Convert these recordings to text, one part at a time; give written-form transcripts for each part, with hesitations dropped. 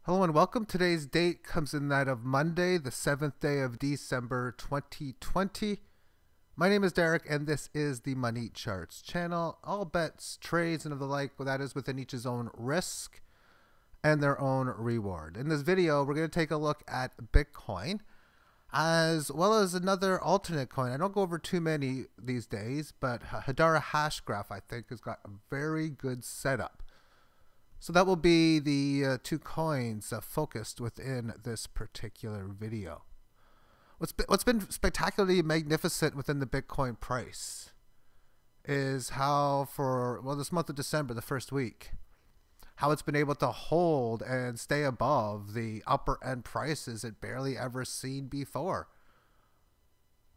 Hello and welcome. Today's date comes in that of Monday, the 7th day of December 2020. My name is Derek and this is the Money Charts channel. All bets, trades, and of the like, that is within each's own risk and their own reward. In this video, we're going to take a look at Bitcoin as well as another alternate coin. I don't go over too many these days, but Hedera Hashgraph I think has got a very good setup. So that will be the two coins focused within this particular video. What's been spectacularly magnificent within the Bitcoin price is how for, well, this month of December, the first week, how it's been able to hold and stay above the upper end prices it barely ever seen before.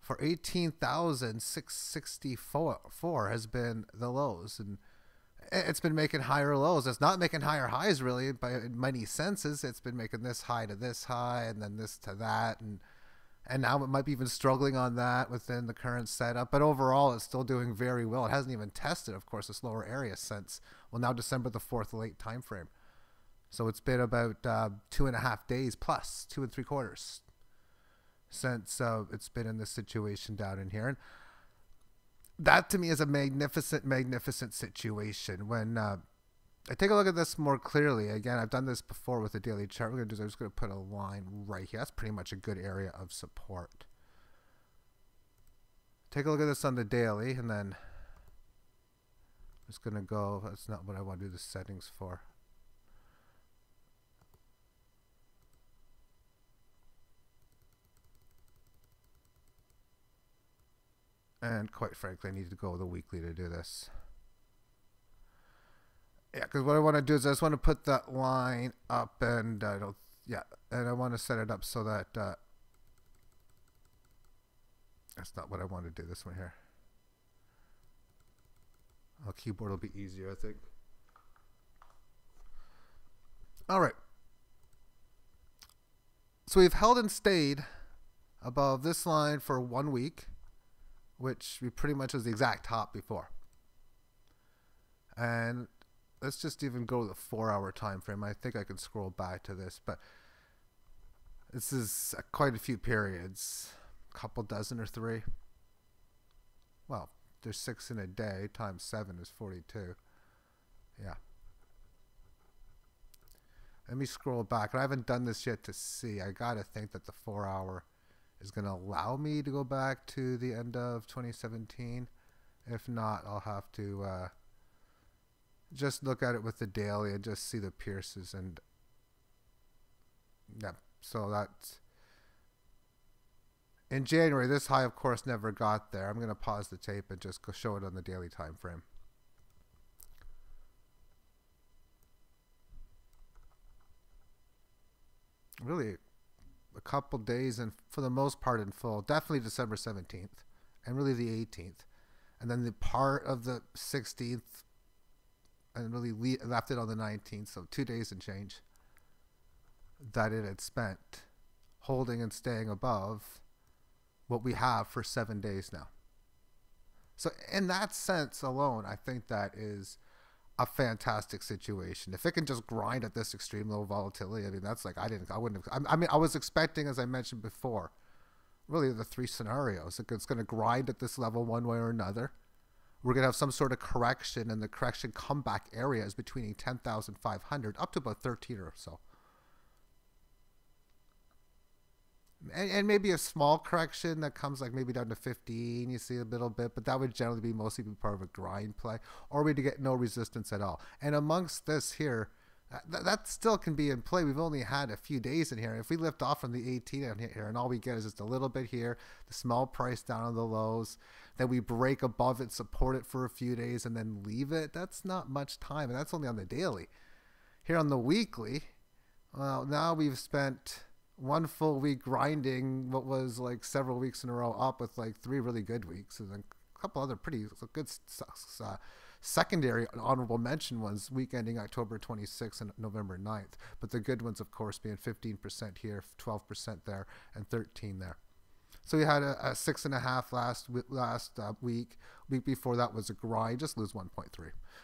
For 18,664 has been the lows, and it's been making higher lows. It's not making higher highs really by many senses. It's been making this high to this high and then this to that, and now it might be even struggling on that within the current setup, but overall it's still doing very well. It hasn't even tested, of course, this lower area since, well, now December the 4th late time frame. So it's been about 2.5 days plus 2 3/4 since it's been in this situation down in here. And that to me is a magnificent situation. When I take a look at this more clearly, again, I've done this before with the daily chart. We're going to do is I'm just going to put a line right here. That's pretty much a good area of support. Take a look at this on the daily, and then I'm just going to go, that's not what I want to do the settings for. And quite frankly, I need to go with the weekly to do this. Yeah, because what I want to do is I just want to put that line up, and and I want to set it up so that that's not what I want to do. This one here. Oh, keyboard will be easier, I think. All right. So we've held and stayed above this line for 1 week, which we pretty much was the exact top before. And let's just even go to the 4-hour time frame. I think I can scroll back to this, but this is quite a few periods, a couple dozen or 3. Well, there's 6 in a day, times 7 is 42. Yeah. Let me scroll back. And I haven't done this yet to see. I gotta think that the 4-hour is going to allow me to go back to the end of 2017. If not, I'll have to just look at it with the daily and just see the pierces. And yeah, so that's in January. This high, of course, never got there. I'm going to pause the tape and just go show it on the daily time frame. Really a couple days, and for the most part in full, definitely December 17th and really the 18th, and then the part of the 16th, and really left it on the 19th. So 2 days and change that it had spent holding and staying above what we have for 7 days now. So in that sense alone, I think that is a fantastic situation. If it can just grind at this extreme low volatility, I mean, that's like, I was expecting, as I mentioned before, really the 3 scenarios. It's going to grind at this level one way or another. We're going to have some sort of correction, and the correction comeback area is between 10,500 up to about 13 or so. And maybe a small correction that comes like maybe down to 15, you see a little bit, but that would generally be mostly part of a grind play, or we'd get no resistance at all. And amongst this here, that still can be in play. We've only had a few days in here. If we lift off from the 18 down here and all we get is just a little bit here, the small price down on the lows, then we break above it, support it for a few days, and then leave it, that's not much time. And that's only on the daily. Here on the weekly, well, now we've spent 1 full week grinding what was like several weeks in a row up, with like 3 really good weeks, and then a couple other pretty good secondary honorable mention ones, week ending October 26th and November 9th. But the good ones, of course, being 15% here, 12% there, and 13% there. So we had a 6.5 last week. Week before that was a grind, just lose 1.3.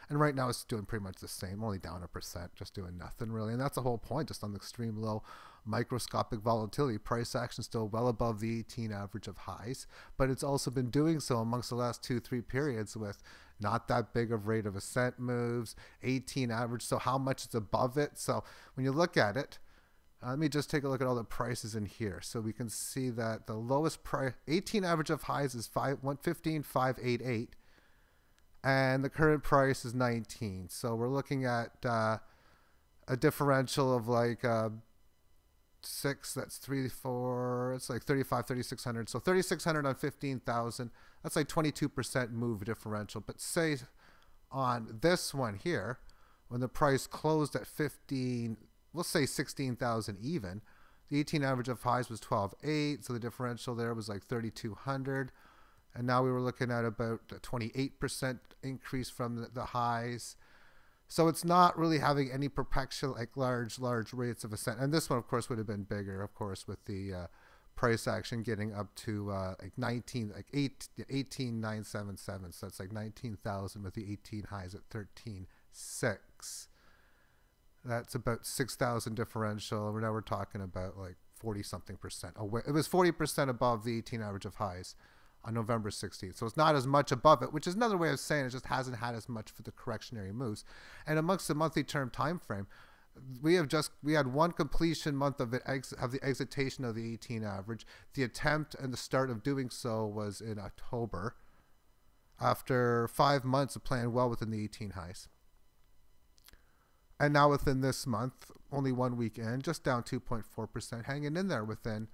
And right now it's doing pretty much the same, only down 1%, just doing nothing really. And that's the whole point, just on the extreme low microscopic volatility. Price action still well above the 18 average of highs, but it's also been doing so amongst the last 2-3 periods with not that big of rate of ascent moves, 18 average. So how much is above it? So when you look at it, let me just take a look at all the prices in here. So we can see that the lowest price, 18 average of highs is 115,588. And the current price is 19. So we're looking at a differential of like 6, that's 3, 4, it's like 3,600. So 3,600 on 15,000. That's like 22% move differential. But say on this one here, when the price closed at 15, we'll say 16,000 even, the 18 average of highs was 12.8, so the differential there was like 3,200, and now we were looking at about a 28% increase from the highs. So it's not really having any perpetual, like large rates of ascent. And this one, of course, would have been bigger, of course, with the price action getting up to like 18,977. So it's like 19,000 with the 18 highs at 13.6. That's about 6,000 differential. Now we're talking about like 40-something%. It was 40% above the 18 average of highs on November 16th. So it's not as much above it, which is another way of saying it just hasn't had as much for the correctionary moves. And amongst the monthly term time frame, we had one completion month of the excitation of the 18 average. The attempt and the start of doing so was in October, after 5 months of playing well within the 18 highs. And now within this month, only 1 week in, just down 2.4%, hanging in there within,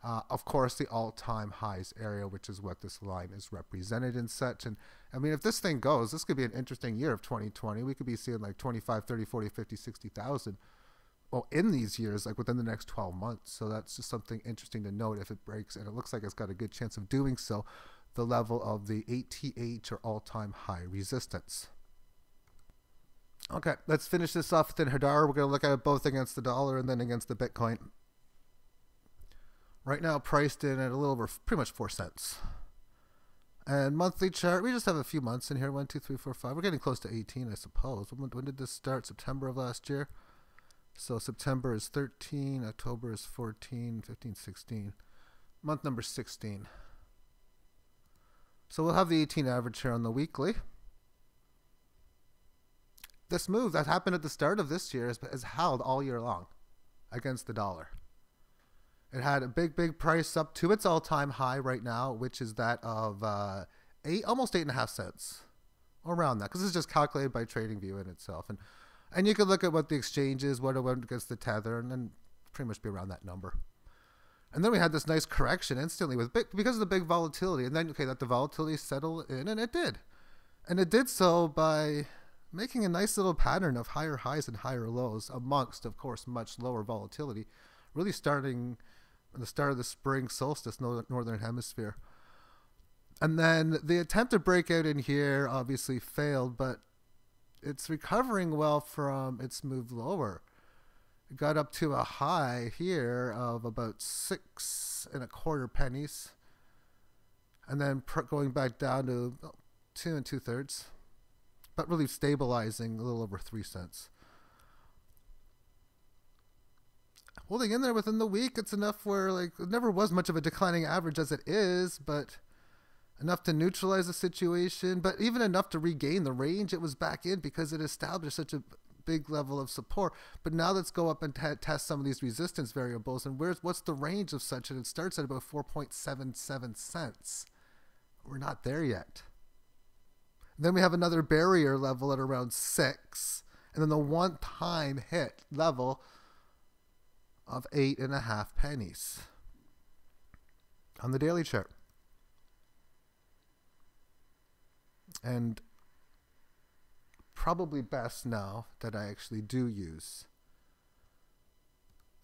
of course, the all-time highs area, which is what this line is represented in such. And I mean, if this thing goes, this could be an interesting year of 2020. We could be seeing like 25, 30, 40, 50, 60,000. Well, in these years, like within the next 12 months. So that's just something interesting to note if it breaks. And it looks like it's got a good chance of doing so, the level of the ATH or all-time high resistance. Okay, let's finish this off within HBAR. We're going to look at it both against the dollar and then against the Bitcoin. Right now, priced in at a little over pretty much 4 cents. And monthly chart, we just have a few months in here. 1, 2, 3, 4, 5. We're getting close to 18, I suppose. When did this start? September of last year. So September is 13, October is 14, 15, 16. Month number 16. So we'll have the 18 average here on the weekly. This move that happened at the start of this year has held all year long against the dollar. It had a big price up to its all-time high right now, which is that of almost 8.5 cents, or around that, because it's just calculated by TradingView in itself. And you can look at what the exchange is, what it went against the tether, and then pretty much be around that number. And then we had this nice correction instantly because of the big volatility. And then, okay, let the volatility settle in, and it did. And it did so by making a nice little pattern of higher highs and higher lows amongst, of course, much lower volatility, really starting at the start of the spring solstice, northern hemisphere. And then the attempt to break out in here obviously failed, but it's recovering well from its move lower. It got up to a high here of about 6.25 pennies, and then going back down to 2 2/3. But really stabilizing a little over 3 cents. Holding in there within the week, it's enough where like it never was much of a declining average as it is, but enough to neutralize the situation, but even enough to regain the range it was back in because it established such a big level of support. But now let's go up and test some of these resistance variables. And what's the range of such? And it starts at about 4.77 cents. We're not there yet. Then we have another barrier level at around 6, and then the one-time hit level of 8.5 pennies on the daily chart. And probably best now that I actually do use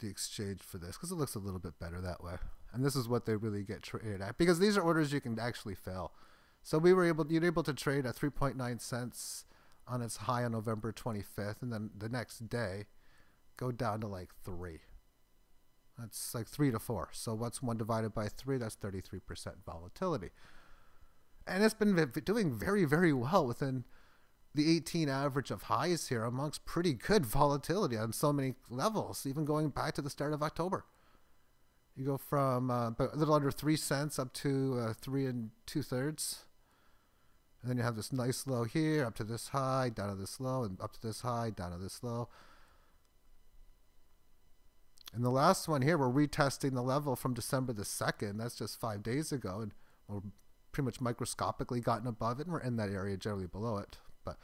the exchange for this, because it looks a little bit better that way. And this is what they really get traded at, because these are orders you can actually fill. So you're able to trade at 3.9 cents on its high on November 25th, and then the next day go down to like 3. That's like 3 to 4. So what's 1 divided by 3? That's 33% volatility. And it's been doing very, very well within the 18 average of highs here amongst pretty good volatility on so many levels, even going back to the start of October. You go from a little under 3 cents up to 3 2/3. And then you have this nice low here, up to this high, down to this low, and up to this high, down to this low. And the last one here, we're retesting the level from December the 2nd. That's just 5 days ago. And we're pretty much microscopically gotten above it, and we're in that area, generally below it. But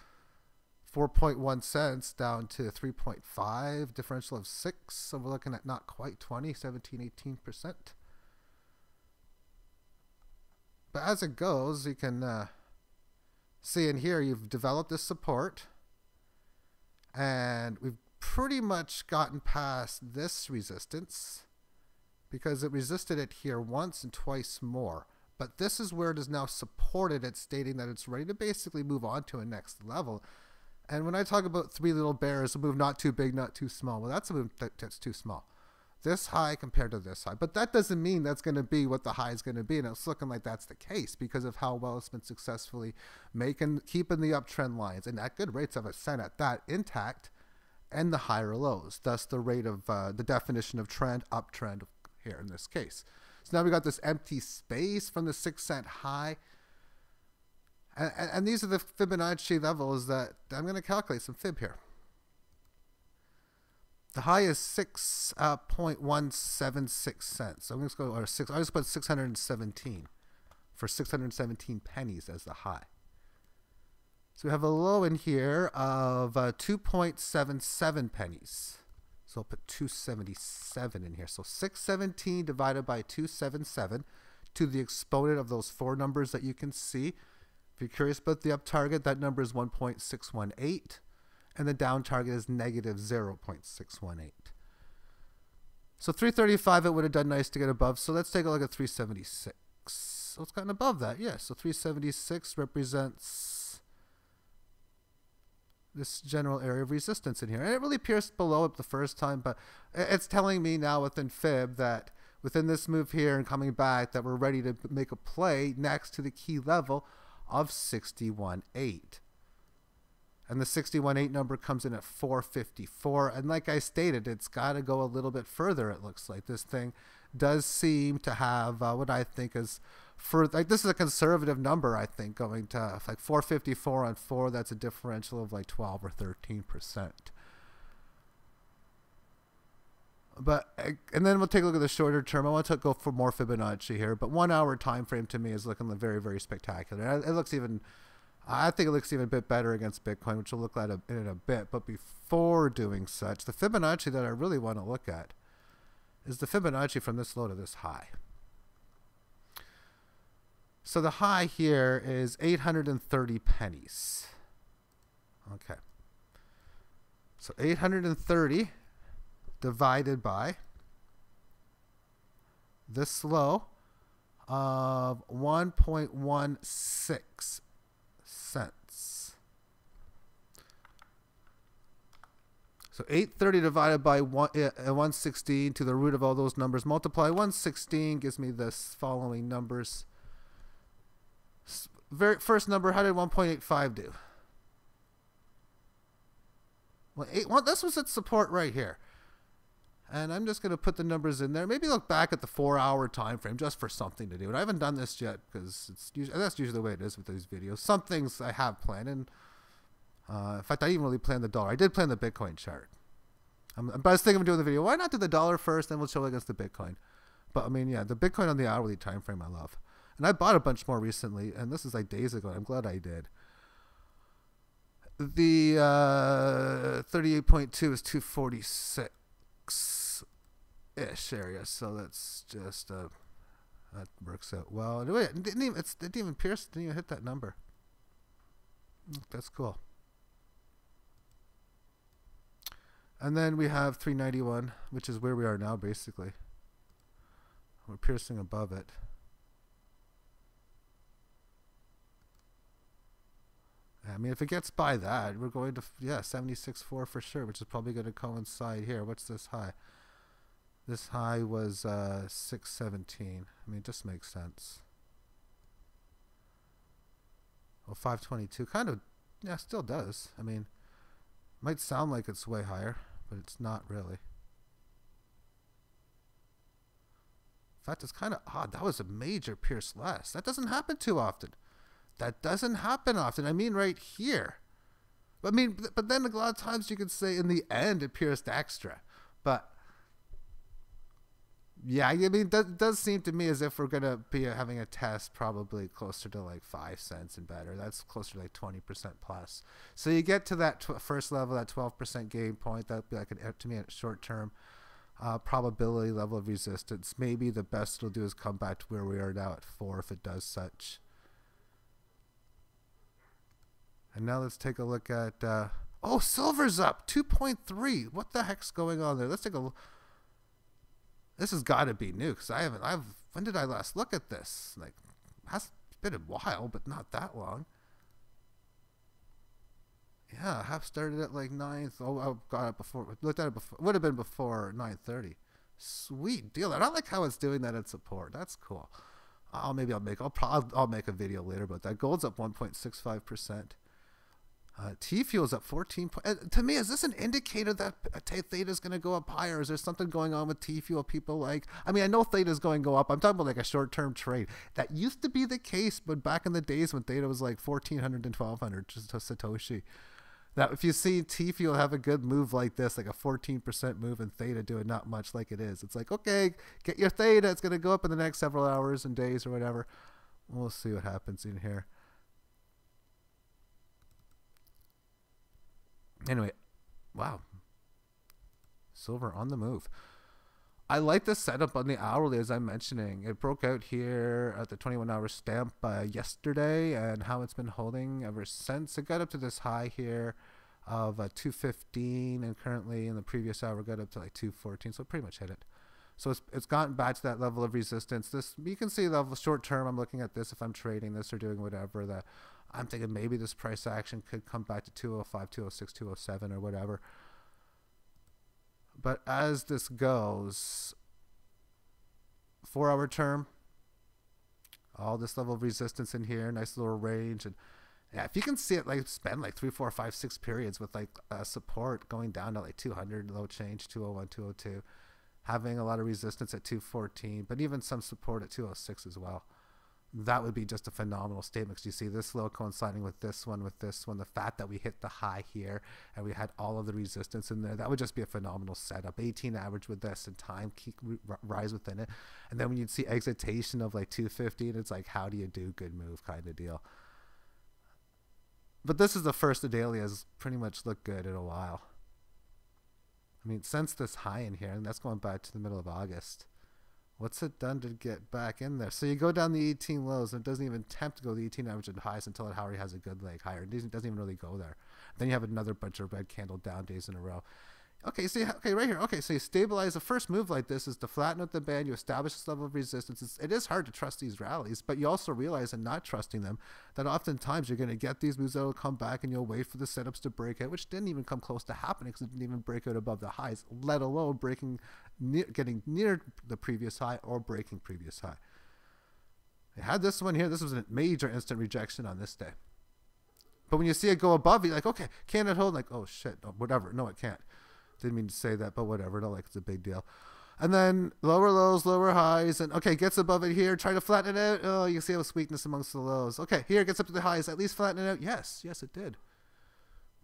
4.1 cents down to 3.5, differential of 6. So we're looking at not quite 20, 17, 18%. But as it goes, you can see in here, you've developed this support. And we've pretty much gotten past this resistance because it resisted it here once and twice more. But this is where it is now supported. It's stating that it's ready to basically move on to a next level. And when I talk about 3 little bears, a move not too big, not too small, well, that's a move that's too small. This high compared to this high. But that doesn't mean that's going to be what the high is going to be. And it's looking like that's the case because of how well it's been successfully keeping the uptrend lines. And at good rates of ascent at that intact and the higher lows. Thus the rate of the definition of trend, uptrend here in this case. So now we got this empty space from the 6 cent high. And these are the Fibonacci levels that I'm going to calculate some fib here. The high is 6.176 cents. So I'm just going to go, I just put 617 for 617 pennies as the high. So we have a low in here of 2.77 pennies. So I'll put 277 in here. So 617 divided by 277 to the exponent of those 4 numbers that you can see. If you're curious about the up target, that number is 1.618. And the down target is negative 0.618. So 335, it would have done nice to get above. So let's take a look at 376. So it's gotten above that. Yeah, so 376 represents this general area of resistance in here. And it really pierced below it the first time, but it's telling me now within fib that within this move here and coming back that we're ready to make a play next to the key level of 61.8. And the 61.8 number comes in at 454. And like I stated, it's got to go a little bit further, it looks like. This thing does seem to have what I think is, this is a conservative number, I think, going to like 454 on 4. That's a differential of like 12 or 13%. But, and then we'll take a look at the shorter term. I want to go for more Fibonacci here. But 1 hour time frame to me is looking very, very spectacular. It looks even... I think it looks even a bit better against Bitcoin, which we'll look at in a bit. But before doing such, the Fibonacci that I really want to look at is the Fibonacci from this low to this high. So the high here is 830 pennies. Okay. So 830 divided by this low of 1.16 cents. So 830 divided by 116 to the root of all those numbers. Multiply 116 gives me this following numbers. Very first number, how did 1.85 do? Well, this was its support right here. And I'm just going to put the numbers in there. Maybe look back at the 4-hour time frame just for something to do. And I haven't done this yet because that's usually the way it is with these videos. Some things I have planned. And in fact, I even really planned the dollar. I did plan the Bitcoin chart. But I was thinking of doing the video. Why not do the dollar first, then we'll show against the Bitcoin? But I mean, yeah, the Bitcoin on the hourly time frame I love. And I bought a bunch more recently. And this is like days ago. I'm glad I did. The 38.2 is 246. Ish area, so that's just that works out well. Anyway, it didn't even pierce, didn't even hit that number. That's cool. And then we have 391, which is where we are now, basically. We're piercing above it. I mean, if it gets by that, we're going to 76.4 for sure, which is probably going to coincide here. What's this high? This high was 617. I mean, it just makes sense. Well, 522 kind of, yeah, still does. I mean, might sound like it's way higher, but it's not really. In fact, it's kind of odd. That was a major pierce less. That doesn't happen too often. That doesn't happen often. I mean, right here. I mean, but then a lot of times you could say in the end it pierced extra. But yeah, I mean, that does seem to me as if we're going to be having a test probably closer to like 5 cents and better. That's closer to like 20% plus. So you get to that first level, that 12% gain point. That would be like, to me, a short-term probability level of resistance. Maybe the best it'll do is come back to where we are now at 4 if it does such. And now let's take a look at, oh, silver's up 2.3. What the heck's going on there? Let's take a look. This has got to be new because when did I last look at this? Like, has been a while, but not that long. Yeah, I have started at like 9th. Oh, I got it before. Looked at it before. Would have been before 9:30. Sweet deal. And I like how it's doing that at support. That's cool. I'll make a video later about that. Gold's up 1.65%. T-Fuel's up 14. To me, is this an indicator that Theta is going to go up higher? Is there something going on with T-Fuel? People like, I mean, I know Theta is going to go up. I'm talking about like a short-term trade. That used to be the case, but back in the days when Theta was like 1,400 and 1,200 just to Satoshi. Now, if you see T-Fuel have a good move like this, like a 14% move, and Theta doing not much like it is, it's like, okay, get your Theta. It's going to go up in the next several hours and days or whatever. We'll see what happens in here. Anyway, wow. Silver on the move. I like the setup on the hourly, as I'm mentioning. It broke out here at the 21-hour stamp yesterday, and how it's been holding ever since. It got up to this high here of 215, and currently in the previous hour got up to like 214, so it pretty much hit it. So it's gotten back to that level of resistance. This, you can see level short term. I'm looking at this if I'm trading this or doing whatever. That I'm thinking maybe this price action could come back to 205, 206, 207 or whatever. But as this goes, 4-hour term, all this level of resistance in here, nice little range. And yeah, if you can see it, like spend like 3, 4, 5, 6 periods with like support going down to like 200, low change, 201, 202. Having a lot of resistance at 214, but even some support at 206 as well. That would be just a phenomenal statement because you see this low coinciding with this one, the fact that we hit the high here and we had all of the resistance in there, that would just be a phenomenal setup. 18 average with this and time rise within it. And then when you'd see excitation of like 250, and it's like, how do you do good move kind of deal. But this is the first the daily has pretty much looked good in a while. I mean, since this high in here, and that's going back to the middle of August, what's it done to get back in there? So you go down the 18 lows, and it doesn't even attempt to go the 18 average and highs until it already has a good leg higher. It doesn't even really go there. Then you have another bunch of red candle down days in a row. Okay, see, okay, right here. Okay, so you stabilize. The first move like this is to flatten out the band. You establish this level of resistance. It is hard to trust these rallies, but you also realize in not trusting them that oftentimes you're going to get these moves that will come back and you'll wait for the setups to break out, which didn't even come close to happening because it didn't even break out above the highs, let alone getting near the previous high or breaking previous high. It had this one here. This was a major instant rejection on this day. But when you see it go above, you're like, okay, can it hold? Like, oh shit, no, whatever. No, it can't. Didn't mean to say that, but whatever. Not like it's a big deal. And then lower lows, lower highs, and okay, gets above it here. Try to flatten it out. Oh, you can see this weakness amongst the lows. Okay, here it gets up to the highs. At least flatten it out. Yes, it did.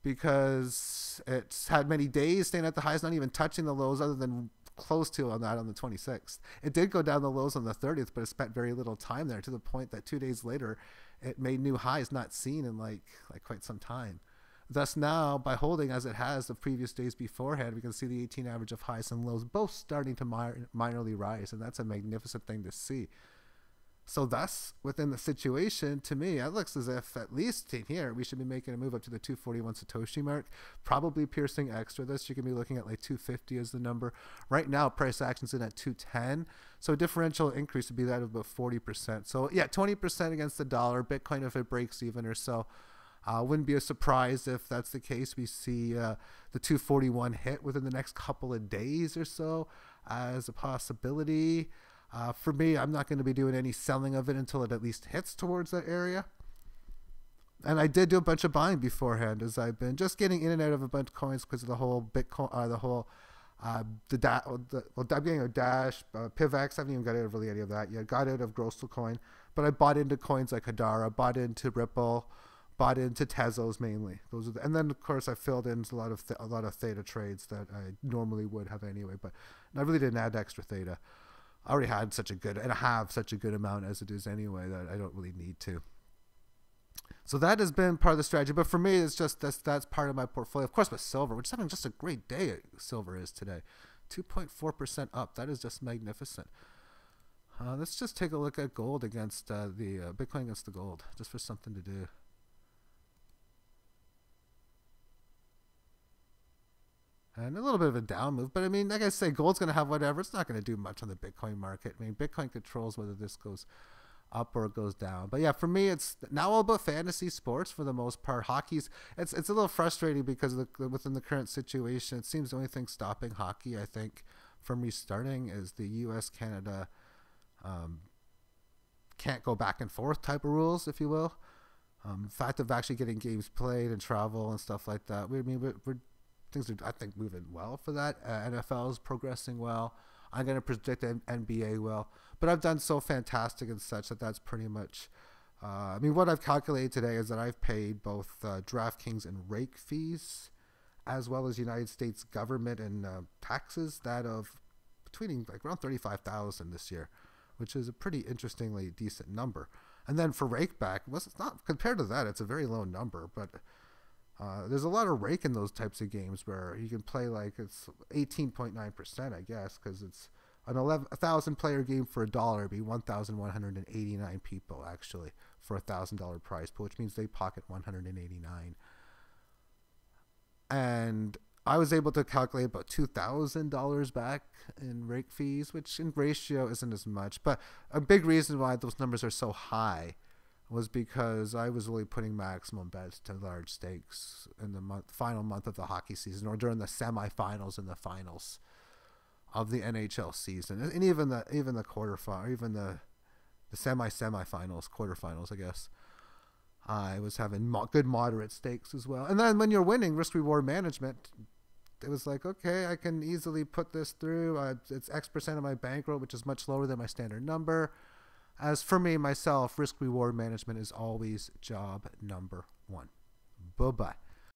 Because it's had many days staying at the highs, not even touching the lows other than close to on that on the 26th. It did go down the lows on the 30th, but it spent very little time there to the point that 2 days later, it made new highs not seen in like quite some time. Thus now, by holding as it has the previous days beforehand, we can see the 18 average of highs and lows both starting to minorly rise, and that's a magnificent thing to see. So thus, within the situation, to me, it looks as if at least in here, we should be making a move up to the 241 Satoshi mark, probably piercing extra this. You can be looking at like 250 as the number. Right now, price action's in at 210. So a differential increase would be that of about 40%. So yeah, 20% against the dollar. Bitcoin, if it breaks even or so. Wouldn't be a surprise if that's the case. We see the 241 hit within the next couple of days or so as a possibility. For me, I'm not going to be doing any selling of it until it at least hits towards that area. And I did do a bunch of buying beforehand, as I've been just getting in and out of a bunch of coins because of the whole Bitcoin, I'm getting a Dash, PivX. I haven't even got out of really any of that yet. Got out of Coin, but I bought into coins like Hedera, bought into Ripple, bought into Tezos mainly. And then of course I filled in a lot of Theta trades that I normally would have anyway. But I really didn't add extra Theta. I already had such a good, and I have such a good amount as it is anyway, that I don't really need to. So that has been part of the strategy. But for me, it's just that's part of my portfolio. Of course, with silver, which is having just a great day. Silver is today, 2.4% up. That is just magnificent. Let's just take a look at gold against the Bitcoin against the gold, just for something to do. And a little bit of a down move, but I mean, like I say, gold's going to have whatever. It's not going to do much on the Bitcoin market. I mean, Bitcoin controls whether this goes up or it goes down. But yeah, for me, it's now all about fantasy sports for the most part. Hockey's it's a little frustrating because within the current situation, it seems the only thing stopping hockey, I think, from restarting is the U.S.-Canada can't go back and forth type of rules, if you will. The fact of actually getting games played and travel and stuff like that. Things are, I think, moving well for that. NFL is progressing well. I'm going to predict NBA well. But I've done so fantastic and such that's pretty much... what I've calculated today is that I've paid both DraftKings and rake fees, as well as United States government and taxes, that of between like around $35,000 this year, which is a pretty interestingly decent number. And then for rake back, it's not compared to that, it's a very low number, but... there's a lot of rake in those types of games where you can play like it's 18.9%, I guess, because it's an 1,000 player game for $1. It'd be 1,189 people actually for $1,000 prize pool, which means they pocket 189. And I was able to calculate about $2,000 back in rake fees, which in ratio isn't as much. But a big reason why those numbers are so high was because I was really putting maximum bets to large stakes in the final month of the hockey season, or during the semifinals and the finals of the NHL season, and even the quarterfinal, even the semifinals, quarterfinals, I guess. I was having good moderate stakes as well. And then when you're winning risk reward management, it was like, okay, I can easily put this through. It's X% of my bankroll, which is much lower than my standard number. As for me, myself, risk-reward management is always job number one. Bye-bye.